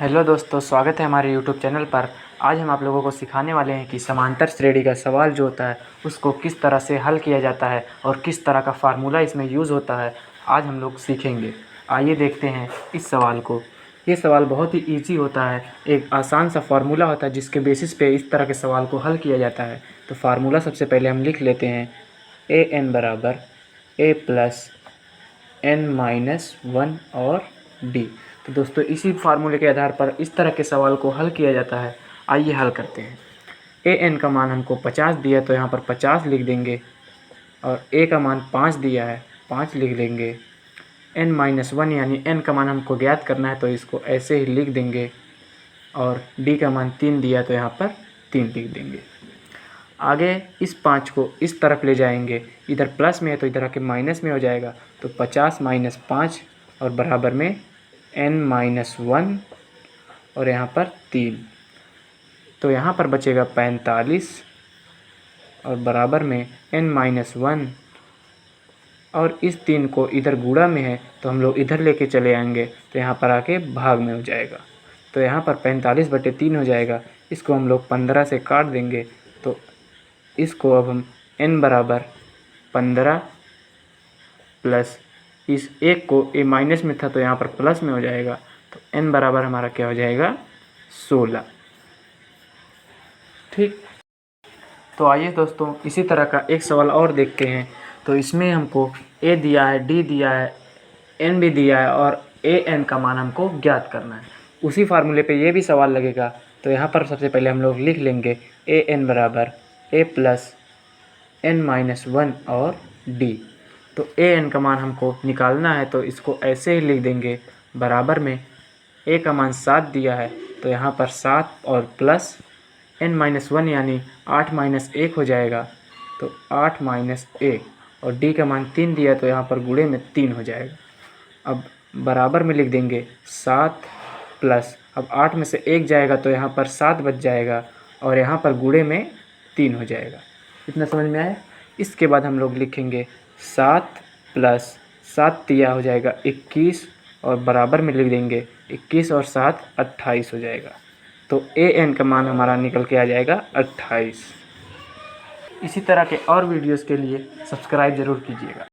Hello दोस्तों, स्वागत है हमारे यूट्यूब चैनल पर। आज हम आप लोगों को सिखाने वाले हैं कि समांतर श्रेणी का सवाल जो होता है उसको किस तरह से हल किया जाता है और किस तरह का फार्मूला इसमें यूज़ होता है। आज हम लोग सीखेंगे। आइए देखते हैं इस सवाल को। ये सवाल बहुत ही ईजी होता है। एक आसान सा फार्मूला होता है जिसके बेसिस पे इस तरह के सवाल को हल किया जाता है। तो फार्मूला सबसे पहले हम लिख लेते हैं। ए एन बराबर ए प्लस n माइनस वन और d। तो दोस्तों इसी फार्मूले के आधार पर इस तरह के सवाल को हल किया जाता है। आइए हल करते हैं। ए एन का मान हमको 50 दिया तो यहाँ पर 50 लिख देंगे और ए का मान 5 दिया है, 5 लिख लेंगे। n माइनस वन यानी n का मान हमको ज्ञात करना है तो इसको ऐसे ही लिख देंगे और d का मान 3 दिया तो यहाँ पर 3 लिख देंगे। आगे इस 5 को इस तरफ ले जाएंगे, इधर प्लस में है तो इधर आके माइनस में हो जाएगा। तो 50 माइनस 5 और बराबर में n माइनस वन और यहाँ पर 3। तो यहाँ पर बचेगा 45 और बराबर में n माइनस वन और इस 3 को इधर गुणा में है तो हम लोग इधर लेके चले आएंगे तो यहाँ पर आके भाग में हो जाएगा। तो यहाँ पर 45/3 हो जाएगा। इसको हम लोग 15 से काट देंगे तो इसको अब हम n बराबर 15 प्लस इस एक को a माइनस में था तो यहाँ पर प्लस में हो जाएगा। तो n बराबर हमारा क्या हो जाएगा 16। ठीक। तो आइए दोस्तों इसी तरह का एक सवाल और देखते हैं। तो इसमें हमको a दिया है, d दिया है, n भी दिया है और a n का मान हमको ज्ञात करना है। उसी फार्मूले पे ये भी सवाल लगेगा। तो यहाँ पर सबसे पहले हम लोग लिख लेंगे a n बराबर a plus n minus one और d। तो a n का मान हमको निकालना है तो इसको ऐसे ही लिख देंगे। बराबर में a का मान 7 दिया है तो यहाँ पर 7 और प्लस n माइनस वन यानी 8 माइनस 1 हो जाएगा। तो 8 माइनस 1 और d का मान 3 दिया तो यहाँ पर गुणे में 3 हो जाएगा। अब बराबर में लिख देंगे 7 प्लस, अब 8 में से 1 जाएगा तो यहाँ पर 7 बच जाएगा और यहाँ पर गुणे में 3 हो जाएगा। इतना समझ में आया। इसके बाद हम लोग लिखेंगे 7 प्लस 7 दिया हो जाएगा 21 और बराबर में लिख देंगे 21 और 7 28 हो जाएगा। तो ए एन का मान हमारा निकल के आ जाएगा 28। इसी तरह के और वीडियोस के लिए सब्सक्राइब ज़रूर कीजिएगा।